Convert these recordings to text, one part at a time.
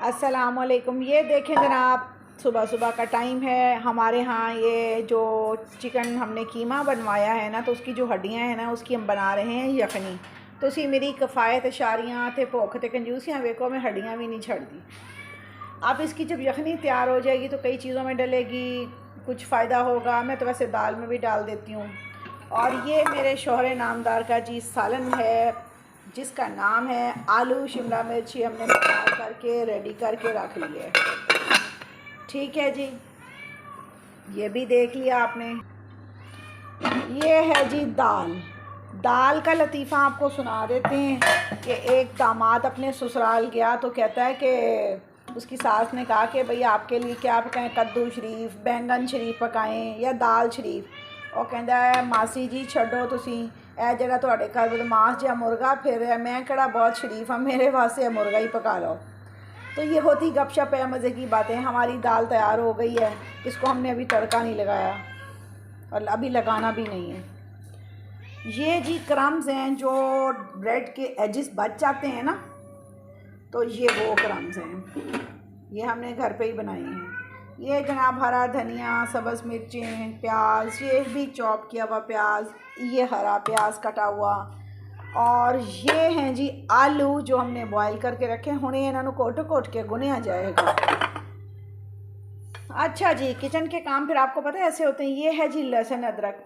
अस्सलामुअलैकुम। ये देखें जनाब, सुबह सुबह का टाइम है। हमारे यहाँ ये जो चिकन हमने कीमा बनवाया है ना, तो उसकी जो हड्डियाँ हैं ना, उसकी हम बना रहे हैं यखनी। तो सी मेरी कफ़ायत इशारियाँ थे, भुख ते कंजूसियाँ वेखो, मैं हड्डियाँ भी नहीं छड़ती। अब इसकी जब यखनी तैयार हो जाएगी तो कई चीज़ों में डलेगी, कुछ फ़ायदा होगा। मैं तो वैसे दाल में भी डाल देती हूँ। और ये मेरे शौहर नामदार का जी सालन है, जिसका नाम है आलू शिमला मिर्ची। हमने तैयार करके रेडी करके रख लिए है। ठीक है जी, ये भी देख लिया आपने। ये है जी दाल। दाल का लतीफ़ा आपको सुना देते हैं कि एक दामाद अपने ससुराल गया तो कहता है कि उसकी सास ने कहा कि भई आपके लिए क्या पकाएं, कद्दू शरीफ, बैंगन शरीफ पकाएं या दाल शरीफ। और कहता है मासी जी छड्डो तुसी ए जरा तुहाडे घर बदमाश जिहा मुर्गा फिर है, मैं केड़ा बहुत शरीफ हाँ, मेरे वास्ते मुर्गा ही पका लो। तो ये होती गपशप है, मज़े की बातें। हमारी दाल तैयार हो गई है, इसको हमने अभी तड़का नहीं लगाया और अभी लगाना भी नहीं है। ये जी क्रम्स हैं जो ब्रेड के एजेस बच जाते हैं ना, तो ये वो क्रम्स हैं, ये हमने घर पे ही बनाए हैं। ये जनाब हरा धनिया, सब्ज़ मिर्चें, प्याज, ये भी चॉप किया हुआ प्याज, ये हरा प्याज कटा हुआ। और ये हैं जी आलू जो हमने बॉयल करके रखे। हुणे इन्होंने कोट कोट के गुनिया जाएगा। अच्छा जी, किचन के काम फिर आपको पता है ऐसे होते हैं। ये है जी लहसुन अदरक।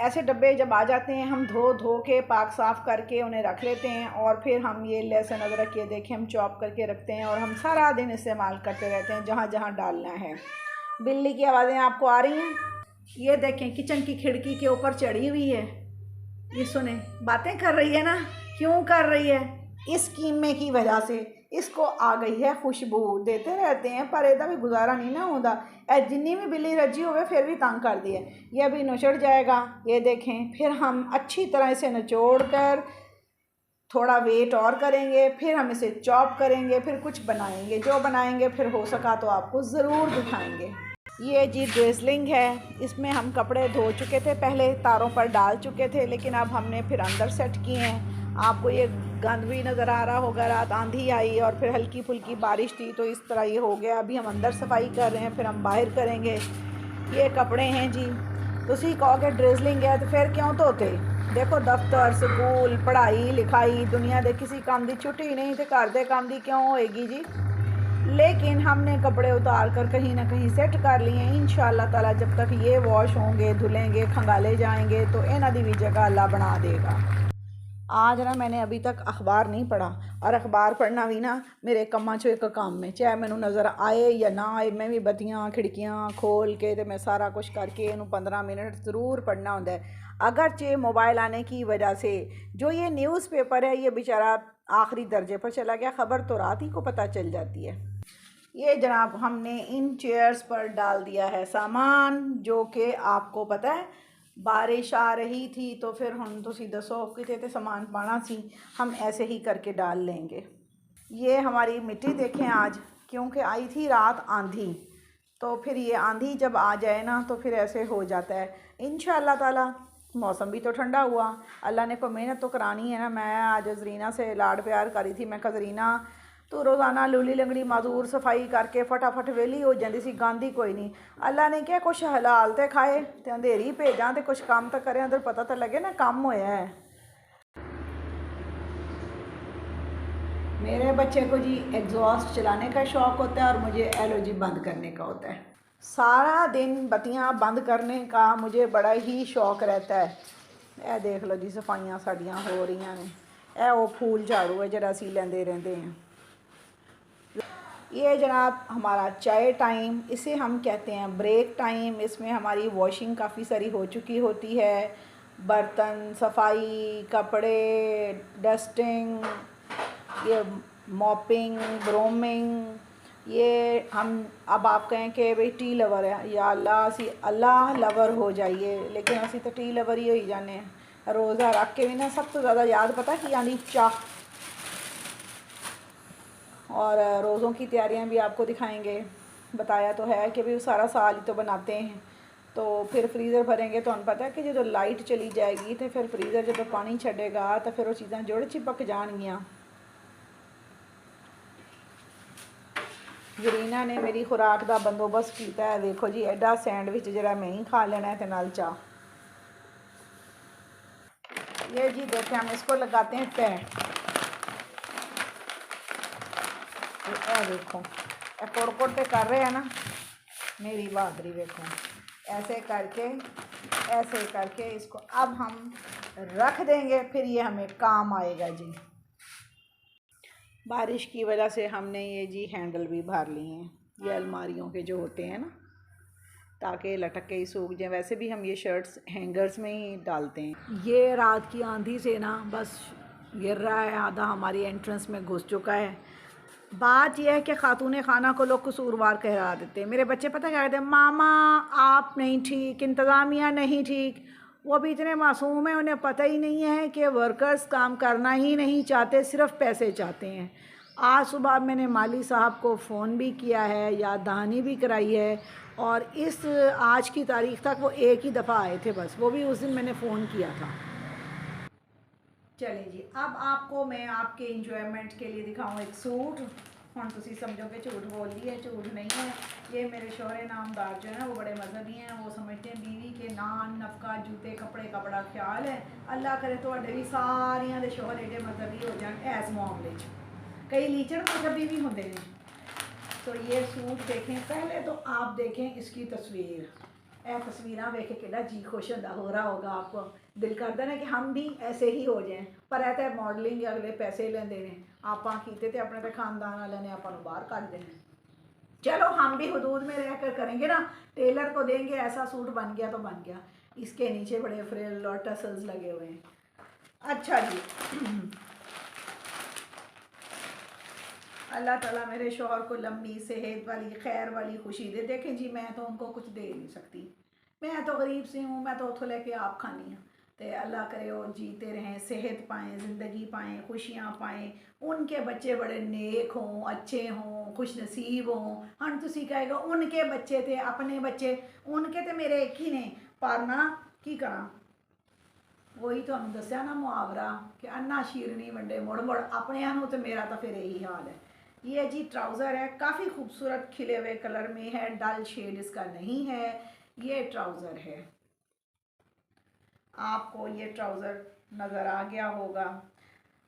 ऐसे डब्बे जब आ जाते हैं, हम धो के पाक साफ़ करके उन्हें रख लेते हैं और फिर हम ये लहसुन अदरक ये देखें हम चॉप करके रखते हैं और हम सारा दिन इस्तेमाल करते रहते हैं जहाँ जहाँ डालना है। बिल्ली की आवाज़ें आपको आ रही हैं? ये देखें किचन की खिड़की के ऊपर चढ़ी हुई है, ये सुने बातें कर रही है ना। क्यों कर रही है? इस कीमे की वजह से इसको आ गई है खुशबू। देते रहते हैं पर ਇਹਦਾ भी गुजारा नहीं ना होता। जिन्नी भी बिल्ली रजी हुए फिर भी तंग कर दी है। ये अभी नुचड़ जाएगा, ये देखें। फिर हम अच्छी तरह इसे निचोड़ कर थोड़ा वेट और करेंगे, फिर हम इसे चॉप करेंगे, फिर कुछ बनाएंगे। जो बनाएंगे फिर हो सका तो आपको ज़रूर दिखाएंगे। ये जी ड्रेसलिंग है, इसमें हम कपड़े धो चुके थे, पहले तारों पर डाल चुके थे, लेकिन अब हमने फिर अंदर सेट किए हैं। आपको ये गंद भी नज़र आ रहा होगा, रात आंधी आई और फिर हल्की फुल्की बारिश थी तो इस तरह ये हो गया। अभी हम अंदर सफाई कर रहे हैं, फिर हम बाहर करेंगे। ये कपड़े हैं जी। तुसी कहोगे ड्रेसलिंग है तो फिर क्यों धोते? देखो दफ्तर स्कूल पढ़ाई लिखाई दुनिया दे किसी काम की छुट्टी नहीं तो घर के काम की क्यों होएगी जी। लेकिन हमने कपड़े उतार कर कहीं ना कहीं सेट कर लिए। इंशाअल्लाह ताला जब तक ये वॉश होंगे, धुलेंगे, खंगाले जाएंगे तो इन्हां दी भी जगह अल्लाह बना देगा। आज ना मैंने अभी तक अखबार नहीं पढ़ा, और अखबार पढ़ना भी ना मेरे कम्मा चो एक काम में, चाहे मैनू नज़र आए या ना आए, मैं भी बत्तियाँ खिड़कियाँ खोल के तो मैं सारा कुछ करके इनू 15 मिनट ज़रूर पढ़ना होता है। अगरचे मोबाइल आने की वजह से जो ये न्यूज़पेपर है ये बेचारा आखिरी दर्जे पर चला गया, ख़बर तो रात ही को पता चल जाती है। ये जनाब हमने इन चेयर्स पर डाल दिया है सामान, जो कि आपको पता है बारिश आ रही थी तो फिर हम तुसी दसो किते सामान पाना सी, हम ऐसे ही करके डाल लेंगे। ये हमारी मिट्टी देखें आज, क्योंकि आई थी रात आंधी, तो फिर ये आंधी जब आ जाए ना तो फिर ऐसे हो जाता है। इंशाअल्लाह ताला मौसम भी तो ठंडा हुआ, अल्लाह ने को मेहनत तो करानी है ना। मैं आज जरीना से लाड प्यार करी थी, मैं कहा जरीना तो रोज़ाना लूली लंगड़ी माजूर सफाई करके फटाफट वेली हो जाती सी, गांधी कोई नहीं। अल्लाह ने क्या कुछ हलाल तो खाए तो अंधेरी भेजा तो कुछ काम तो करें, तो पता तो लगे ना काम होया है। मेरे बच्चे को जी एग्जॉस्ट चलाने का शौक़ होता है और मुझे एलओजी बंद करने का होता है। सारा दिन बत्तियां बंद करने का मुझे बड़ा ही शौक़ रहता है। यह देख लो जी सफाइयाँ साड़ियाँ हो रही हैं, यह वो फूल झाड़ू है जरा असी लेंदे रहते हैं। ये जनाब हमारा चाय टाइम, इसे हम कहते हैं ब्रेक टाइम। इसमें हमारी वॉशिंग काफ़ी सारी हो चुकी होती है, बर्तन सफाई, कपड़े डस्टिंग, ये मॉपिंग ब्रोमिंग। ये हम अब आप कहें कि भाई टी लवर है, या अल्लाह असी अल्लाह लवर हो जाइए, लेकिन असी तो टी लवर ही हो जाने। रोज़ा रख के भी ना सब तो ज़्यादा याद पता कि आनी चाह। और रोज़ों की तैयारियां भी आपको दिखाएंगे। बताया तो है कि भी सारा साल ही तो बनाते हैं, तो फिर फ्रीज़र भरेंगे तो हम पता है कि जो लाइट चली जाएगी तो फिर फ्रीज़र जो पानी छड़ेगा तो फिर वो चीज़ें जुड़ चिपक जाएंगियाँ। जरीना ने मेरी खुराक का बंदोबस्त किया है। देखो जी, एडा सैंडविच जरा मैं ही खा लेना है तो नाल चाह। ये जी देखें, हम इसको लगाते हैं तय। तो देखो कोड़ पे कर रहे हैं ना, मेरी बहादुरी देखो। ऐसे करके इसको अब हम रख देंगे, फिर ये हमें काम आएगा जी। बारिश की वजह से हमने ये जी हैंडल भी भर लिए हैं, ये अलमारियों के जो होते हैं ना, ताकि लटक के ही सूख जाए। वैसे भी हम ये शर्ट्स हैंगर्स में ही डालते हैं। ये रात की आंधी से ना बस गिर रहा है, आधा हमारी एंट्रेंस में घुस चुका है। बात यह है कि खातून खाना को लोग कसूरवार कहरा देते हैं। मेरे बच्चे पता क्या कहते हैं, मामा आप नहीं ठीक, इंतज़ामिया नहीं ठीक। वो भी इतने मासूम हैं, उन्हें पता ही नहीं है कि वर्कर्स काम करना ही नहीं चाहते, सिर्फ पैसे चाहते हैं। आज सुबह मैंने माली साहब को फ़ोन भी किया है, याद दहानी भी कराई है, और इस आज की तारीख़ तक वो एक ही दफ़ा आए थे बस, वो भी उस दिन मैंने फ़ोन किया था। चलें जी, अब आपको मैं आपके इंजॉयमेंट के लिए दिखाऊं एक सूट। हम तुसी समझोगे झूठ बोल दी है, झूठ नहीं है। ये मेरे शोहरे नामदार जो है ना, वो बड़े मजहबी हैं। वो समझते हैं बीवी के नान नफका जूते कपड़े का बड़ा ख्याल है। अल्लाह करे तो भी सारियां दे शोहर एडे मजहबी हो जाए इस मामले। कई लीचड़ मजहबी भी होंगे हैं। तो ये सूट देखें, पहले तो आप देखें इसकी तस्वीर। ए तस्वीर वेख के जी खुश हो रहा होगा आपको, दिल करता है कि हम भी ऐसे ही हो जाएं। पर ऐ तो मॉडलिंग अगले पैसे लेंदे ने, आपां कीते ते अपने खानदान वाले ने आपां नूं बाहर कढ़ देना। चलो हम भी हदूद में रह कर करेंगे ना, टेलर को देंगे ऐसा सूट बन गया तो बन गया। इसके नीचे बड़े फ्रिल और टसल्स लगे हुए हैं। अच्छा जी, अल्लाह ताला मेरे शौहर को लंबी सेहत वाली खैर वाली खुशी दे। देखें जी, मैं तो उनको कुछ दे नहीं सकती, मैं तो गरीब सी हूँ, मैं तो उतो लेके आप खानी हूँ। तो अल्लाह करे वो जीते रहें, सेहत पाएँ, ज़िंदगी पाएँ, खुशियाँ पाएँ, उनके बच्चे बड़े नेक हों, अच्छे हों, खुश नसीब हों। हम तुसी कहेगा उनके बच्चे थे अपने बच्चे, उनके तो मेरे एक ही ने, पर ना की करा वही तो दसिया ना मुहावरा कि अन्ना शीरनी वंडे मुड़ मुड़, अपने तो मेरा तो फिर यही हाल है। ये जी ट्राउज़र है, काफ़ी खूबसूरत खिले हुए कलर में है, डल शेड इसका नहीं है। ये ट्राउज़र है, आपको ये ट्राउज़र नज़र आ गया होगा।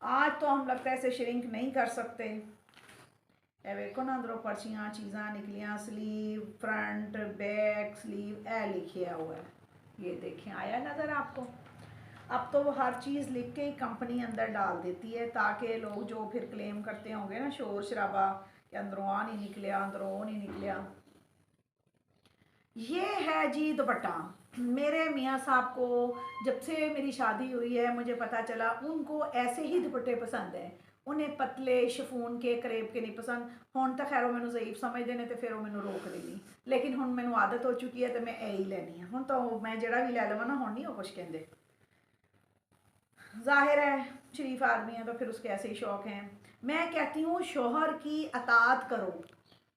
आज तो हम लगता है इसे श्रिंक नहीं कर सकते। ए देखो ना, अंदरों पर्चियाँ चीज़ा निकलियाँ, स्लीव फ्रंट बैक स्लीव ए लिखिया हुआ है। ये देखें, आया नज़र आपको। अब तो वो हर चीज़ लिख के ही कंपनी अंदर डाल देती है, ताकि लोग जो फिर क्लेम करते होंगे ना शोर शराबा कि अंदरों आ नहीं निकलिया, अंदरों वो नहीं निकलिया। ये है जी दुपट्टा। मेरे मियाँ साहब को जब से मेरी शादी हुई है, मुझे पता चला उनको ऐसे ही दुपट्टे पसंद है। उन्हें पतले शिफॉन के करेब के नहीं पसंद। हुण तो खैर वो मैनू ज़ईफ समझते हैं तो फिर वो मैनू रोक देनी, लेकिन हुण मैनू आदत हो चुकी है तो मैं ए ही लैनी है। हुण तो मैं जड़ा भी लै लवां ना, हुण नहीं वो कुछ कहते। जाहिर है शरीफ आदमी है तो फिर उसके ऐसे ही शौक़ हैं। मैं कहती हूँ शोहर की अतात करो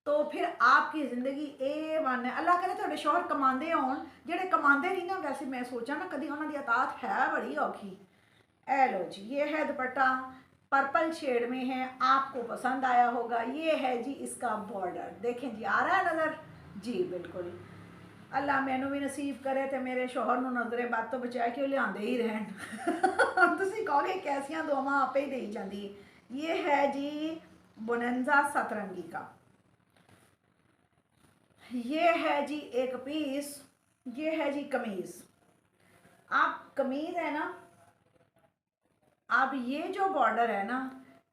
तो फिर आपकी ज़िंदगी ए वन है। अल्लाह करे थोड़े शौहर कमाते होन, जेडे कमाते नहीं ना, वैसे मैं सोचा ना कभी उन्होंने अतात है बड़ी औखी। ए लो जी, ये है दुपट्टा, पर्पल शेड में है, आपको पसंद आया होगा। ये है जी इसका बॉर्डर, देखें जी, आ रहा है नज़र जी, बिल्कुल। अल्लाह मैनू भी नसीब करे तो मेरे शौहर नूं नज़रे बद तो बचाए कि लियाते ही रहन। तुसीं कहोगे कैसियां दुआवां आपे ही देई जाती। ये है जी बोनंजा सतरंगी का, ये है जी एक पीस। ये है जी कमीज़। आप कमीज़ है ना, अब ये जो बॉर्डर है ना,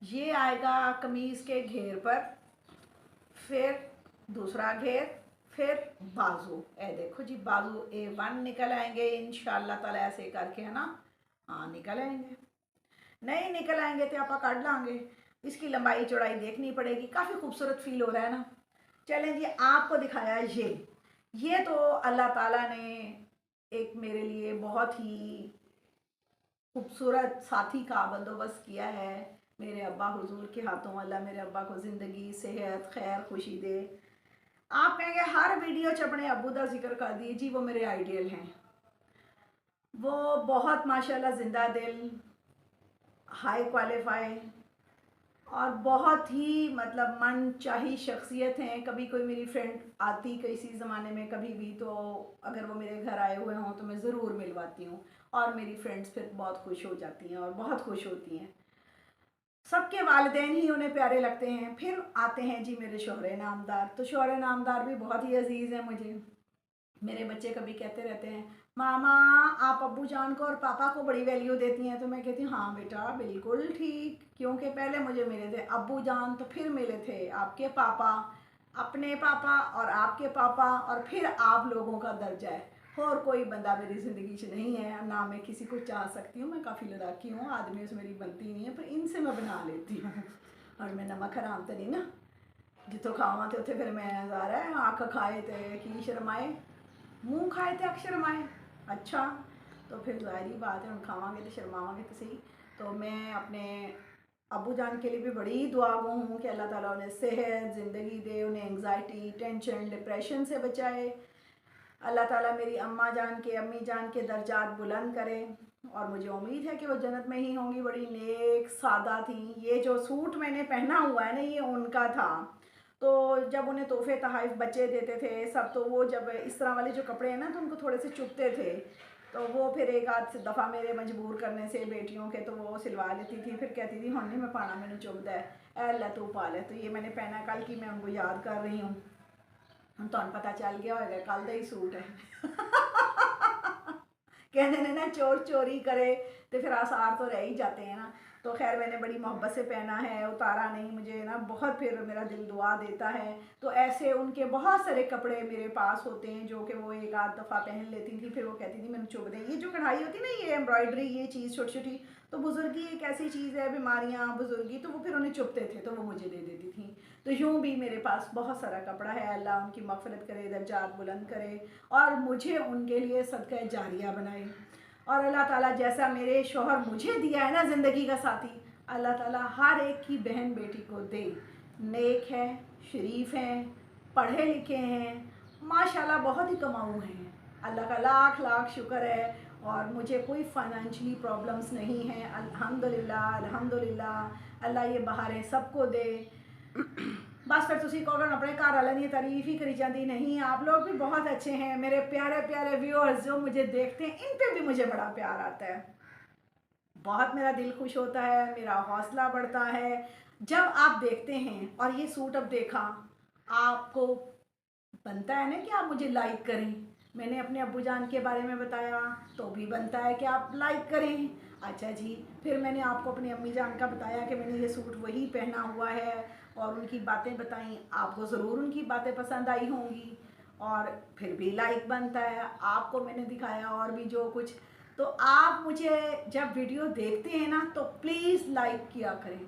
ये आएगा कमीज़ के घेर पर, फिर दूसरा घेर, फिर बाजू। ए देखो जी, बाजू A1 निकल आएंगे इंशाल्लाह ताला, ऐसे करके है ना। हाँ निकल आएंगे, नहीं निकल आएंगे तो आप काट लाएंगे। इसकी लंबाई चौड़ाई देखनी पड़ेगी, काफ़ी खूबसूरत फील हो रहा है ना। चलें जी, आपको दिखाया ये तो अल्लाह ताला ने एक मेरे लिए बहुत ही खूबसूरत साथी का बंदोबस्त किया है। मेरे अब्बा हुजूर के हाथों, अल्लाह मेरे अब्बा को ज़िंदगी सेहत खैर खुशी दे। आप कहेंगे हर वीडियो च अपने अब्बू का जिक्र कर दिए जी, वो मेरे आइडियल हैं। वो बहुत माशाल्लाह ज़िंदा दिल, हाई क्वालिफाई और बहुत ही मतलब मन चाही शख्सियत हैं। कभी कोई मेरी फ्रेंड आती किसी ज़माने में कभी भी, तो अगर वो मेरे घर आए हुए हों तो मैं ज़रूर मिलवाती हूँ, और मेरी फ्रेंड्स फिर बहुत खुश हो जाती हैं और बहुत खुश होती हैं। सबके वालिदैन ही उन्हें प्यारे लगते हैं। फिर आते हैं जी मेरे शौहरे नामदार, तो शौहरे नामदार भी बहुत ही अजीज़ हैं मुझे। मेरे बच्चे कभी कहते रहते हैं, मामा आप अब्बू जान को और पापा को बड़ी वैल्यू देती हैं, तो मैं कहती हूँ हाँ बेटा बिल्कुल ठीक, क्योंकि पहले मुझे मिले थे अब्बू जान, तो फिर मिले थे आपके पापा, अपने पापा और आपके पापा, और फिर आप लोगों का दर्जा है। और कोई बंदा मेरी ज़िंदगी से नहीं है, ना मैं किसी को चाह सकती हूँ। मैं काफ़ी लड़ाकी हूँ, आदमियों से मेरी बनती नहीं है, पर इनसे मैं बना लेती हूँ। और मैं नमक हराम तो नहीं ना, जितो खावा थे उथे फिर मैं ज़ारा है आँख खाए थे की शर्माए, मुँह खाए थे अक्षर माए। अच्छा, तो फिर ज़ाहिर बात है हम खावांगे तो शर्मावांगे तो सही। तो मैं अपने अबू जान के लिए भी बड़ी दुआ गो हूँ कि अल्लाह ताला उन्हें सेहत ज़िंदगी दे, उन्हें एंग्जाइटी टेंशन डिप्रेशन से बचाए। अल्लाह ताला मेरी अम्मा जान के अम्मी जान के दर्जात बुलंद करे, और मुझे उम्मीद है कि वो जन्नत में ही होंगी। बड़ी नेक सादा थी। ये जो सूट मैंने पहना हुआ है ना, ये उनका था। तो जब उन्हें तोहफे तहाइफ बच्चे देते थे सब, तो वो जब इस तरह वाले जो कपड़े हैं ना तो उनको थोड़े से चुभते थे, तो वो फिर एक आध दफ़ा मेरे मजबूर करने से बेटियों के, तो वो सिलवा लेती थी। फिर कहती थी हुण नहीं मैं पाना, मैंने चुभदा है, ऐ लै तू पा ले। तो ये मैंने पहना कल की, मैं उनको याद कर रही हूँ। हम तो पता चल गया होगा कल का ही सूट है। कहने ने ना चोर चोरी करे तो फिर आसार तो रह ही जाते हैं ना। तो खैर मैंने बड़ी मोहब्बत से पहना है, उतारा नहीं। मुझे ना बहुत फिर मेरा दिल दुआ देता है। तो ऐसे उनके बहुत सारे कपड़े मेरे पास होते हैं जो कि वो एक आध दफ़ा पहन लेती थी, फिर वो कहती थी मैंने चुभ दें। ये जो कढ़ाई होती है ना, ये एम्ब्रॉयडरी, ये चीज़ छोटी छोटी, तो बुजुर्गी एक ऐसी चीज़ है, बीमारियाँ बुजुर्गी, तो वो फिर उन्हें चुभते थे तो वो मुझे दे देती थी। तो यूँ भी मेरे पास बहुत सारा कपड़ा है। अल्लाह उनकी मग़फ़िरत करे, दर्जात बुलंद करे, और मुझे उनके लिए सदका जारिया बनाए। और अल्लाह ताला जैसा मेरे शौहर मुझे दिया है ना ज़िंदगी का साथी, अल्लाह ताला हर एक की बहन बेटी को दे। नेक है, शरीफ हैं, पढ़े लिखे हैं, माशाल्लाह बहुत ही कमाऊ हैं। अल्लाह का लाख लाख शुक्र है। और मुझे कोई फाइनेंशियली प्रॉब्लम्स नहीं हैं, अल्हम्दुलिल्लाह अल्हम्दुलिल्लाह। अल्लाह ये बहारें सबको दे। बस फिर तुसी कहोगे अपने घर वाले की तारीफ ही करी जाती। नहीं, आप लोग भी बहुत अच्छे हैं। मेरे प्यारे प्यारे व्यूअर्स जो मुझे देखते हैं, इन पे भी मुझे बड़ा प्यार आता है। बहुत मेरा दिल खुश होता है, मेरा हौसला बढ़ता है जब आप देखते हैं। और ये सूट अब देखा, आपको बनता है ना कि आप मुझे लाइक करें। मैंने अपने अब्बू जान के बारे में बताया, तो भी बनता है कि आप लाइक करें। अच्छा जी, फिर मैंने आपको अपनी अम्मी जान का बताया कि मैंने ये सूट वही पहना हुआ है, और उनकी बातें बताई। आपको ज़रूर उनकी बातें पसंद आई होंगी, और फिर भी लाइक बनता है। आपको मैंने दिखाया और भी जो कुछ। तो आप मुझे जब वीडियो देखते हैं ना, तो प्लीज़ लाइक किया करें।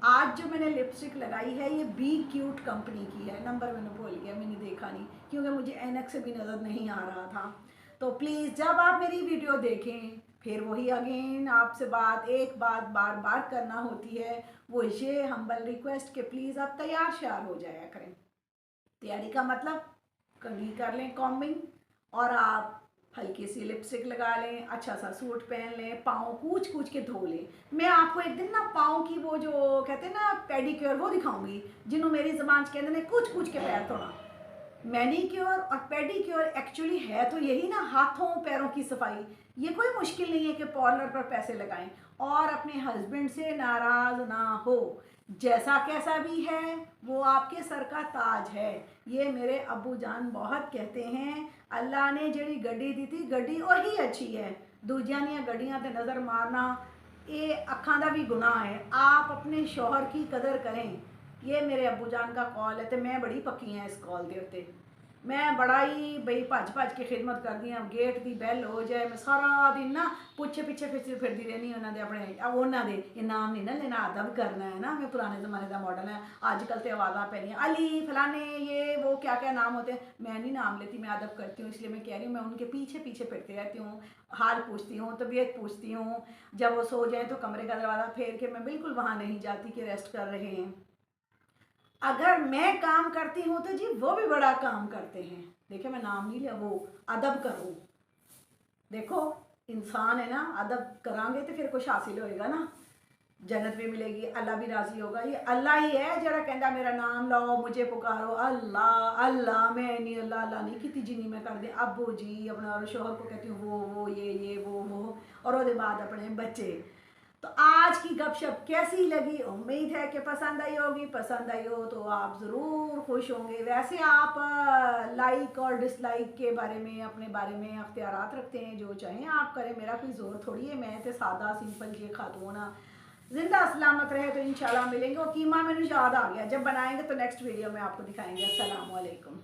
आज जो मैंने लिपस्टिक लगाई है, ये बी क्यूट कंपनी की है। नंबर मैंने भूल गया, मैंने देखा नहीं, क्योंकि मुझे ऐनक से भी नज़र नहीं आ रहा था। तो प्लीज़ जब आप मेरी वीडियो देखें, फिर वही अगेन आपसे बात, एक बात बार बार करना होती है, वो ये हम्बल रिक्वेस्ट कि प्लीज़ आप तैयार श्यार हो जाया करें। तैयारी का मतलब कंघी कर लें कॉम्बिंग, और आप हल्की सी लिपस्टिक लगा लें, अच्छा सा सूट पहन लें, पाँव कूच कूच के धो लें। मैं आपको एक दिन ना पाँव की वो जो कहते हैं ना पेडिक्योर, वो दिखाऊंगी, जिन्हों मेरी ज़बान कहते हैं कूच कूच के पैर धोना। मैनीक्योर और पेडिक्योर एक्चुअली है तो यही ना, हाथों पैरों की सफाई। ये कोई मुश्किल नहीं है कि पार्लर पर पैसे लगाएं और अपने हस्बैंड से नाराज़ ना हो। जैसा कैसा भी है वो आपके सर का ताज है। ये मेरे अब्बू जान बहुत कहते हैं, अल्लाह ने जड़ी गड्डी दी थी, गड्डी वही अच्छी है। दूजिया दियां गड्डियां ते नज़र मारना ये अखां का भी गुनाह है। आप अपने शौहर की कदर करें। ये मेरे अब्बू जान का कॉल है, तो मैं बड़ी पक्की हैं इस कॉल के उत्ते। मैं बड़ा ही बई भज भज के खिदमत करती हाँ। गेट की बैल हो जाए, मैं सारा दिन ना पुछे पिछे फिरती रहनी उन्होंने, अपने उन्होंने इनाम नहीं ना लेना, अदब करना है ना। मैं पुराने ज़माने का मॉडल है, आजकल तो आवाज़ा पै रही अली फलाने ये वो क्या क्या नाम होते हैं। मैं नहीं नाम लेती, मैं अदब करती हूँ, इसलिए मैं कह रही हूँ। मैं उनके पीछे पीछे फिरती रहती हूँ, हाल पूछती हूँ, तबीयत पूछती हूँ। जब वो सो जाए तो कमरे का दरवाज़ा फेर के, मैं बिल्कुल वहाँ नहीं जाती कि रेस्ट कर रहे हैं। अगर मैं काम करती हूँ तो जी वो भी बड़ा काम करते हैं। देखिए मैं नाम नहीं लिया, वो अदब करो। देखो इंसान है ना, अदब करांगे तो फिर कुछ हासिल होएगा ना। जन्नत भी मिलेगी, अल्लाह भी राजी होगा। ये अल्लाह ही है जरा कहता मेरा नाम लाओ, मुझे पुकारो, अल्लाह अल्लाह। मैं नहीं अल्लाह अल्लाह नहीं कितनी जिन्नी मैं कर दी अबू जी अपने, और शोहर को कहती हूँ वो ये वो, और उसके बाद अपने बच्चे। तो आज की गपशप कैसी लगी, उम्मीद है कि पसंद आई होगी। पसंद आई हो तो आप ज़रूर खुश होंगे। वैसे आप लाइक और डिसलाइक के बारे में, अपने बारे में अख्तियारात रखते हैं, जो चाहें आप करें, मेरा कोई ज़ोर थोड़ी है। मैं तो सादा सिंपल ये खातून जिंदा सलामत रहे तो इंशाल्लाह मिलेंगे। और कीमा मैंने याद आ गया, जब बनाएंगे तो नेक्स्ट वीडियो में आपको दिखाएंगे। अस्सलाम वालेकुम।